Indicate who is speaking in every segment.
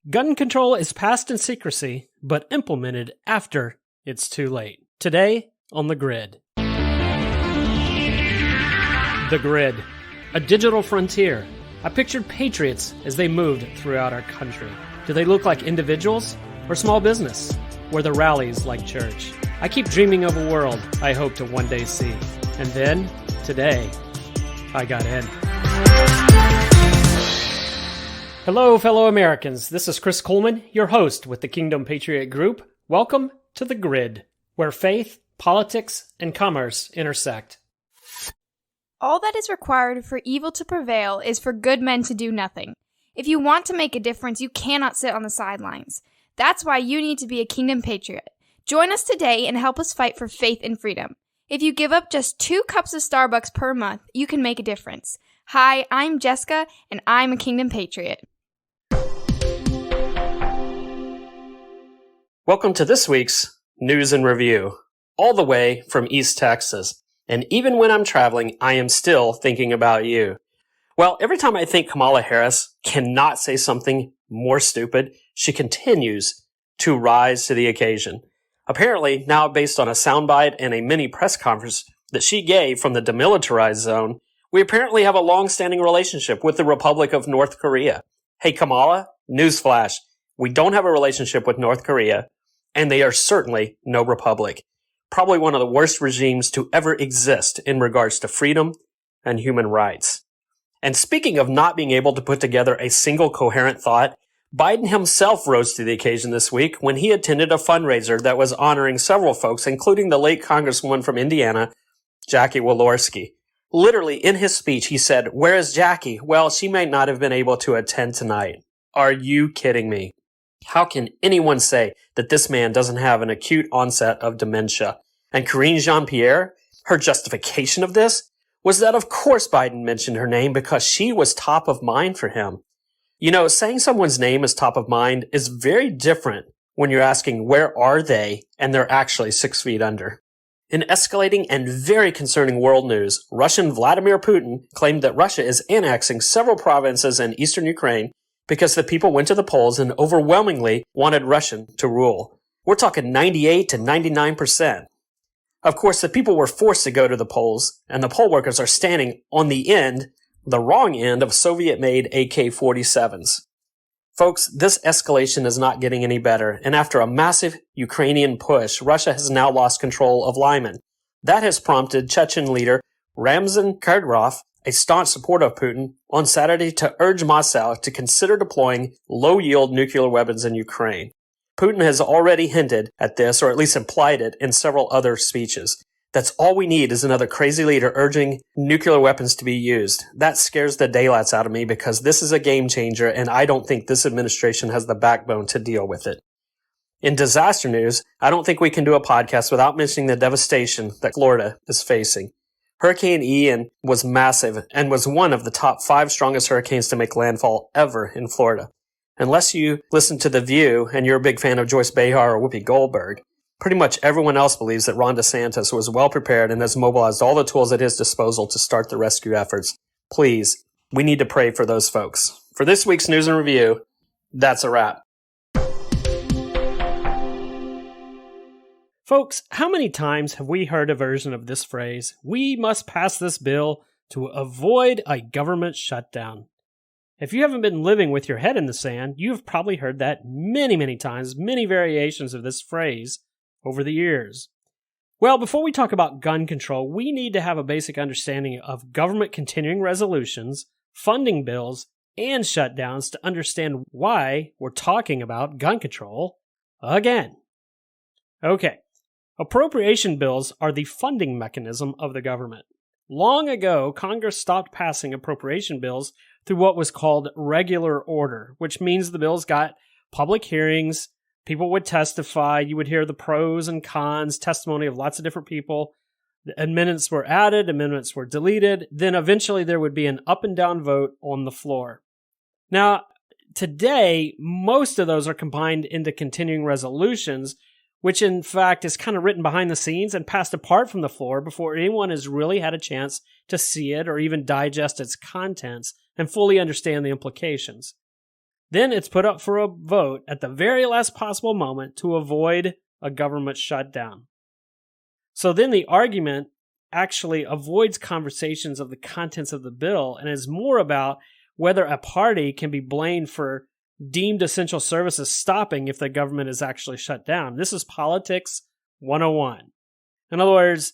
Speaker 1: Gun control is passed in secrecy, but implemented after it's too late. Today on The Grid. The Grid, a digital frontier. I pictured patriots as they moved throughout our country. Do they look like individuals or small business, where the rallies like church? I keep dreaming of a world I hope to one day see. And then, today, I got in. Hello, fellow Americans. This is Chris Kuhlmann, your host with the Kingdom Patriot Group. Welcome to The Grid, where faith, politics, and commerce intersect.
Speaker 2: All that is required for evil to prevail is for good men to do nothing. If you want to make a difference, you cannot sit on the sidelines. That's why you need to be a Kingdom Patriot. Join us today and help us fight for faith and freedom. If you give up just 2 cups of Starbucks per month, you can make a difference. Hi, I'm Jessica, and I'm a Kingdom Patriot.
Speaker 1: Welcome to this week's News and Review, all the way from East Texas. And even when I'm traveling, I am still thinking about you. Well, every time I think Kamala Harris cannot say something more stupid, she continues to rise to the occasion. Apparently, now based on a soundbite and a mini press conference that she gave from the demilitarized zone, we apparently have a long-standing relationship with the Republic of North Korea. Hey, Kamala, newsflash, we don't have a relationship with North Korea, and they are certainly no republic. Probably one of the worst regimes to ever exist in regards to freedom and human rights. And speaking of not being able to put together a single coherent thought, Biden himself rose to the occasion this week when he attended a fundraiser that was honoring several folks, including the late Congresswoman from Indiana, Jackie Walorski. Literally, in his speech, he said, "Where is Jackie? Well, she may not have been able to attend tonight." Are you kidding me? How can anyone say that this man doesn't have an acute onset of dementia? And Karine Jean-Pierre, her justification of this was that of course Biden mentioned her name because she was top of mind for him. You know, saying someone's name is top of mind is very different when you're asking where are they and they're actually 6 feet under. In escalating and very concerning world news, Russian Vladimir Putin claimed that Russia is annexing several provinces in eastern Ukraine because the people went to the polls and overwhelmingly wanted Russian to rule. We're talking 98 to 99%. Of course, the people were forced to go to the polls, and the poll workers are standing on the wrong end of Soviet-made AK-47s. Folks, this escalation is not getting any better, and after a massive Ukrainian push, Russia has now lost control of Lyman. That has prompted Chechen leader Ramzan Kadyrov, a staunch supporter of Putin, on Saturday to urge Moscow to consider deploying low-yield nuclear weapons in Ukraine. Putin has already hinted at this, or at least implied it, in several other speeches. That's all we need is another crazy leader urging nuclear weapons to be used. That scares the daylights out of me because this is a game changer, and I don't think this administration has the backbone to deal with it. In disaster news, I don't think we can do a podcast without mentioning the devastation that Florida is facing. Hurricane Ian was massive and was one of the top 5 strongest hurricanes to make landfall ever in Florida. Unless you listen to The View and you're a big fan of Joyce Behar or Whoopi Goldberg, pretty much everyone else believes that Ron DeSantis was well prepared and has mobilized all the tools at his disposal to start the rescue efforts. Please, we need to pray for those folks. For this week's News and Review, that's a wrap. Folks, how many times have we heard a version of this phrase, "We must pass this bill to avoid a government shutdown"? If you haven't been living with your head in the sand, you've probably heard that many times, many variations of this phrase over the years. Well, before we talk about gun control, we need to have a basic understanding of government continuing resolutions, funding bills, and shutdowns to understand why we're talking about gun control again. Okay. Appropriation bills are the funding mechanism of the government. Long ago, Congress stopped passing appropriation bills through what was called regular order, which means the bills got public hearings, people would testify, you would hear the pros and cons, testimony of lots of different people. The amendments were added, amendments were deleted, then eventually there would be an up and down vote on the floor. Now, today, most of those are combined into continuing resolutions, which in fact is kind of written behind the scenes and passed apart from the floor before anyone has really had a chance to see it or even digest its contents and fully understand the implications. Then it's put up for a vote at the very last possible moment to avoid a government shutdown. So then the argument actually avoids conversations of the contents of the bill and is more about whether a party can be blamed for deemed essential services stopping if the government is actually shut down. This is politics 101. In other words,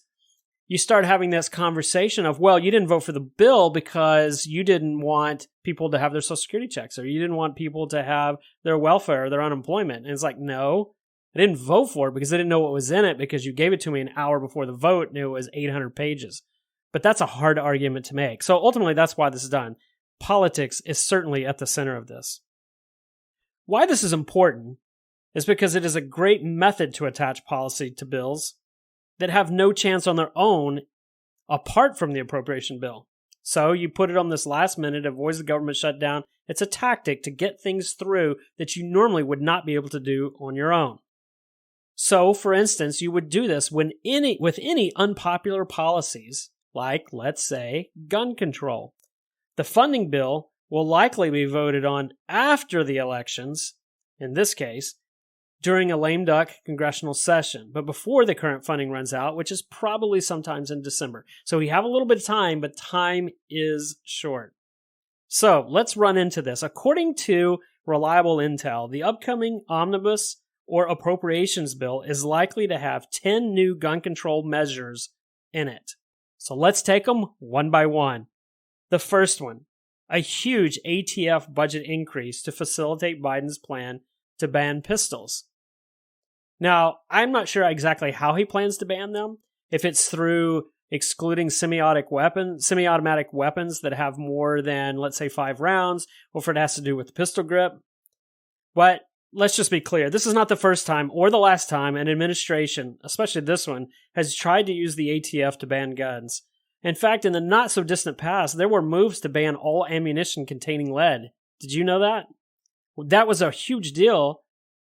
Speaker 1: you start having this conversation of, well, you didn't vote for the bill because you didn't want people to have their Social Security checks, or you didn't want people to have their welfare or their unemployment. And it's like, no, I didn't vote for it because I didn't know what was in it, because you gave it to me an hour before the vote and it was 800 pages. But that's a hard argument to make. So ultimately, that's why this is done. Politics is certainly at the center of this. Why this is important is because it is a great method to attach policy to bills that have no chance on their own apart from the appropriation bill. So you put it on this last minute, avoids the government shutdown. It's a tactic to get things through that you normally would not be able to do on your own. So, for instance, you would do this with any unpopular policies, like, let's say, gun control. The funding bill will likely be voted on after the elections, in this case, during a lame duck congressional session, but before the current funding runs out, which is probably sometimes in December. So we have a little bit of time, but time is short. So let's run into this. According to reliable intel, the upcoming omnibus or appropriations bill is likely to have 10 new gun control measures in it. So let's take them one by one. The first one, a huge ATF budget increase to facilitate Biden's plan to ban pistols. Now, I'm not sure exactly how he plans to ban them, if it's through excluding semi-automatic weapons that have more than, let's say, 5 rounds, or if it has to do with the pistol grip. But let's just be clear, this is not the first time or the last time an administration, especially this one, has tried to use the ATF to ban guns. In fact, in the not-so-distant past, there were moves to ban all ammunition containing lead. Did you know that? That was a huge deal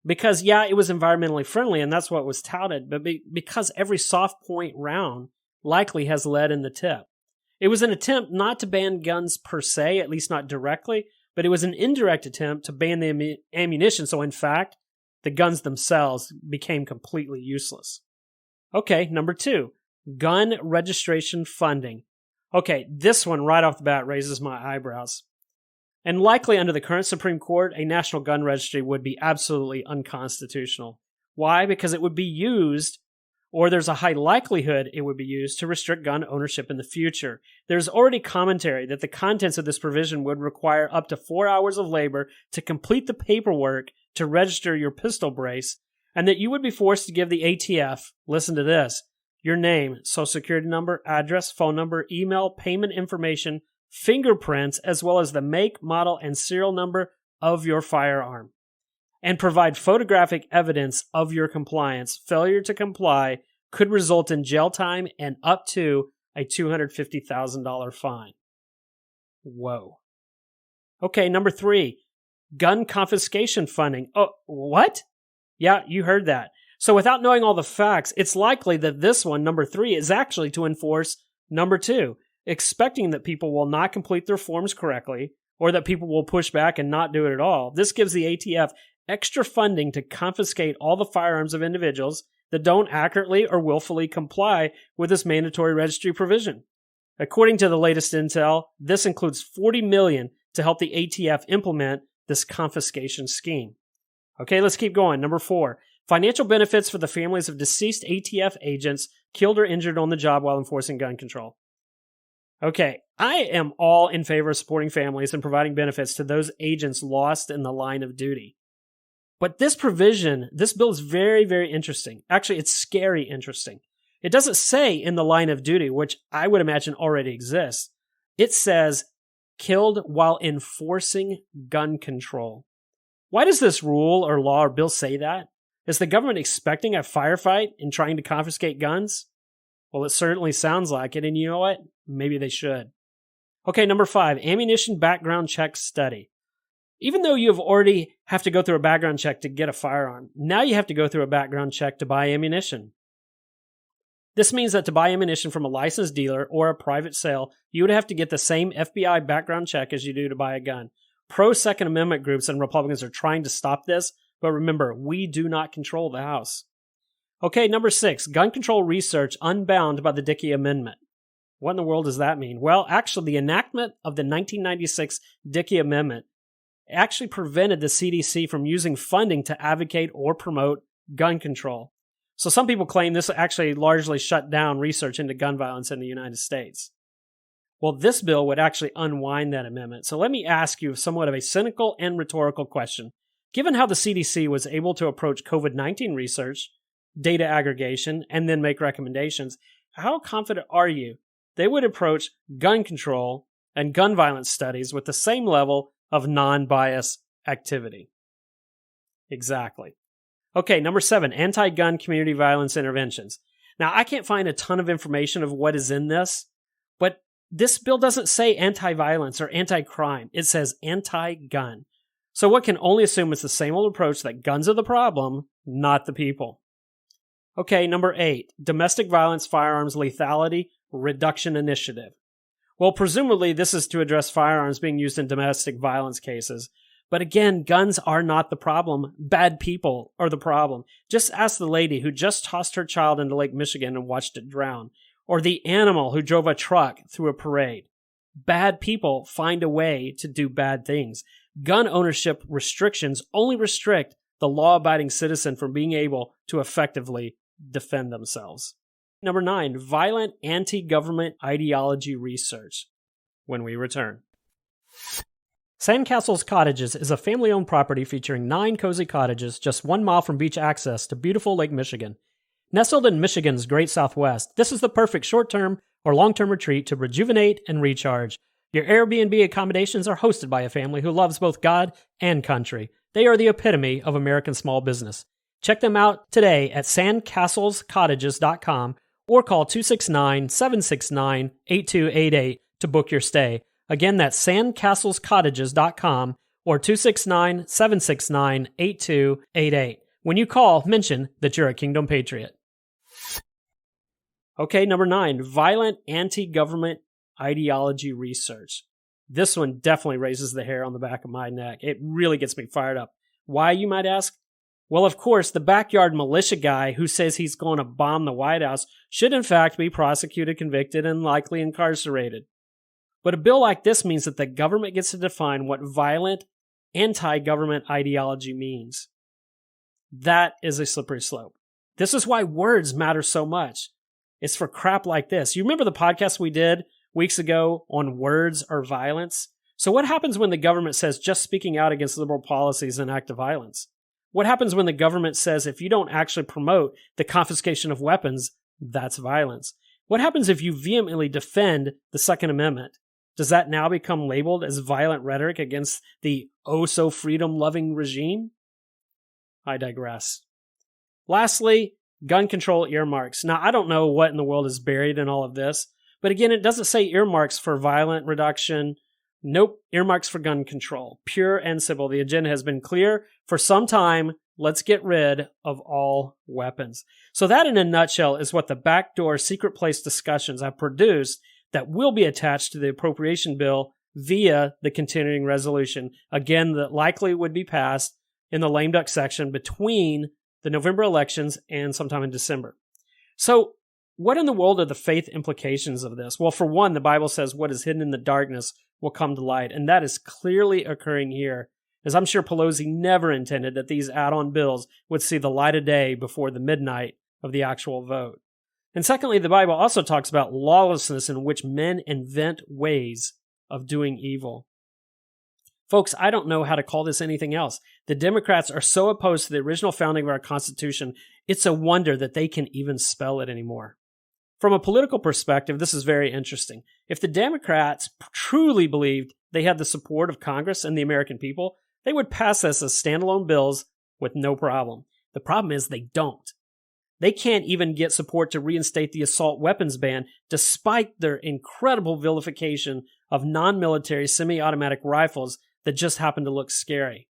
Speaker 1: because, yeah, it was environmentally friendly, and that's what was touted, but because every soft point round likely has lead in the tip. It was an attempt not to ban guns per se, at least not directly, but it was an indirect attempt to ban the ammunition, so in fact, the guns themselves became completely useless. Okay, number 2, gun registration funding. Okay, this one right off the bat raises my eyebrows. And likely under the current Supreme Court, a national gun registry would be absolutely unconstitutional. Why? Because it would be used, or there's a high likelihood it would be used, to restrict gun ownership in the future. There's already commentary that the contents of this provision would require up to 4 hours of labor to complete the paperwork to register your pistol brace, and that you would be forced to give the ATF, listen to this, your name, social security number, address, phone number, email, payment information, fingerprints, as well as the make, model, and serial number of your firearm, and provide photographic evidence of your compliance. Failure to comply could result in jail time and up to a $250,000 fine. Whoa. Okay, number 3, gun confiscation funding. Oh, what? Yeah, you heard that. So without knowing all the facts, it's likely that this one, number 3, is actually to enforce number 2, expecting that people will not complete their forms correctly, or that people will push back and not do it at all. This gives the ATF extra funding to confiscate all the firearms of individuals that don't accurately or willfully comply with this mandatory registry provision. According to the latest intel, this includes $40 million to help the ATF implement this confiscation scheme. Okay, let's keep going. Number 4, financial benefits for the families of deceased ATF agents killed or injured on the job while enforcing gun control. Okay, I am all in favor of supporting families and providing benefits to those agents lost in the line of duty. But this provision, this bill is very, very interesting. Actually, it's scary interesting. It doesn't say in the line of duty, which I would imagine already exists. It says killed while enforcing gun control. Why does this rule or law or bill say that? Is the government expecting a firefight in trying to confiscate guns? Well, it certainly sounds like it, and you know what? Maybe they should. Okay, number 5, ammunition background check study. Even though you already have to go through a background check to get a firearm, now you have to go through a background check to buy ammunition. This means that to buy ammunition from a licensed dealer or a private sale, you would have to get the same FBI background check as you do to buy a gun. Pro-Second Amendment groups and Republicans are trying to stop this, but remember, we do not control the House. Okay, number 6, gun control research unbound by the Dickey Amendment. What in the world does that mean? Well, actually, the enactment of the 1996 Dickey Amendment actually prevented the CDC from using funding to advocate or promote gun control. So some people claim this actually largely shut down research into gun violence in the United States. Well, this bill would actually unwind that amendment. So let me ask you somewhat of a cynical and rhetorical question. Given how the CDC was able to approach COVID-19 research, data aggregation, and then make recommendations, how confident are you they would approach gun control and gun violence studies with the same level of non-bias activity? Exactly. Okay, number 7, anti-gun community violence interventions. Now, I can't find a ton of information of what is in this, but this bill doesn't say anti-violence or anti-crime. It says anti-gun. So one can only assume it's the same old approach that guns are the problem, not the people. Okay, number 8, domestic violence firearms lethality reduction initiative. Well, presumably this is to address firearms being used in domestic violence cases. But again, guns are not the problem. Bad people are the problem. Just ask the lady who just tossed her child into Lake Michigan and watched it drown, or the animal who drove a truck through a parade. Bad people find a way to do bad things. Gun ownership restrictions only restrict the law-abiding citizen from being able to effectively defend themselves. Number 9, violent anti-government ideology research. When we return. Sandcastles Cottages is a family-owned property featuring 9 cozy cottages just 1 mile from beach access to beautiful Lake Michigan. Nestled in Michigan's great Southwest, this is the perfect short-term or long-term retreat to rejuvenate and recharge. Your Airbnb accommodations are hosted by a family who loves both God and country. They are the epitome of American small business. Check them out today at sandcastlescottages.com or call 269-769-8288 to book your stay. Again, that's sandcastlescottages.com or 269-769-8288. When you call, mention that you're a Kingdom Patriot. Okay, number 9, violent anti-government ideology research. This one definitely raises the hair on the back of my neck. It really gets me fired up. Why, you might ask? Well, of course, the backyard militia guy who says he's going to bomb the White House should in fact be prosecuted, convicted, and likely incarcerated. But a bill like this means that the government gets to define what violent anti-government ideology means. That is a slippery slope. This is why words matter so much. It's for crap like this. You remember the podcast we did weeks ago on words or violence? So what happens when the government says just speaking out against liberal policies is an act of violence? What happens when the government says if you don't actually promote the confiscation of weapons, that's violence? What happens if you vehemently defend the Second Amendment? Does that now become labeled as violent rhetoric against the oh-so-freedom-loving regime? I digress. Lastly, gun control earmarks. Now, I don't know what in the world is buried in all of this, but again, it doesn't say earmarks for violent reduction. Nope, earmarks for gun control. Pure and simple. The agenda has been clear for some time. Let's get rid of all weapons. So that, in a nutshell, is what the backdoor secret place discussions have produced that will be attached to the appropriation bill via the continuing resolution. Again, that likely would be passed in the lame duck section between the November elections and sometime in December. So what in the world are the faith implications of this? Well, for one, the Bible says what is hidden in the darkness will come to light, and that is clearly occurring here, as I'm sure Pelosi never intended that these add-on bills would see the light of day before the midnight of the actual vote. And secondly, the Bible also talks about lawlessness in which men invent ways of doing evil. Folks, I don't know how to call this anything else. The Democrats are so opposed to the original founding of our Constitution, it's a wonder that they can even spell it anymore. From a political perspective, this is very interesting. If the Democrats truly believed they had the support of Congress and the American people, they would pass this as standalone bills with no problem. The problem is they don't. They can't even get support to reinstate the assault weapons ban, despite their incredible vilification of non-military semi-automatic rifles that just happen to look scary.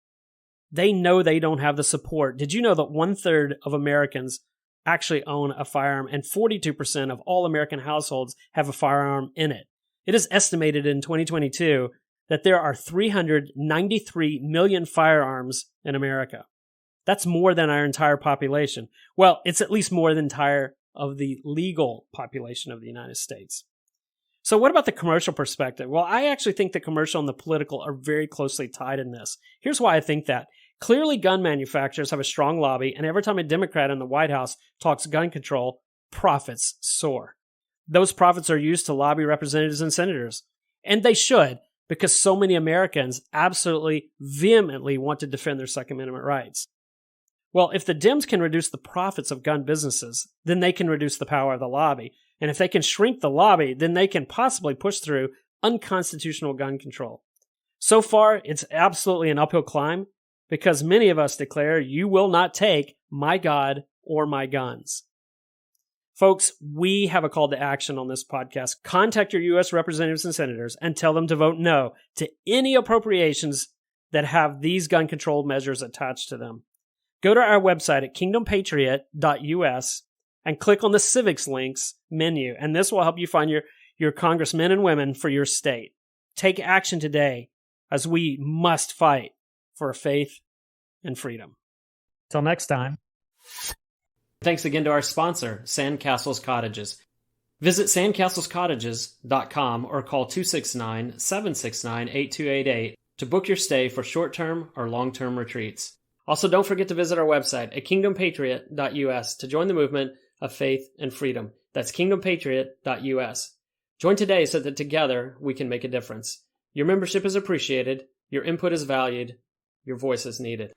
Speaker 1: They know they don't have the support. Did you know that 1/3 of Americans actually own a firearm, and 42% of all American households have a firearm in it? It is estimated in 2022 that there are 393 million firearms in America. That's more than our entire population. Well, it's at least more than entire of the legal population of the United States. So what about the commercial perspective? Well, I actually think the commercial and the political are very closely tied in this. Here's why I think that. Clearly, gun manufacturers have a strong lobby, and every time a Democrat in the White House talks gun control, profits soar. Those profits are used to lobby representatives and senators. And they should, because so many Americans absolutely vehemently want to defend their Second Amendment rights. Well, if the Dems can reduce the profits of gun businesses, then they can reduce the power of the lobby. And if they can shrink the lobby, then they can possibly push through unconstitutional gun control. So far, it's absolutely an uphill climb because many of us declare, you will not take my God or my guns. Folks, we have a call to action on this podcast. Contact your U.S. representatives and senators and tell them to vote no to any appropriations that have these gun control measures attached to them. Go to our website at kingdompatriot.us and click on the civics links menu, and this will help you find your congressmen and women for your state. Take action today, as we must fight for faith and freedom. Till next time. Thanks again to our sponsor, Sandcastles Cottages. Visit sandcastlescottages.com or call 269-769-8288 to book your stay for short-term or long-term retreats. Also, don't forget to visit our website at kingdompatriot.us to join the movement of faith and freedom. That's kingdompatriot.us. Join today so that together we can make a difference. Your membership is appreciated, your input is valued, your voice is needed.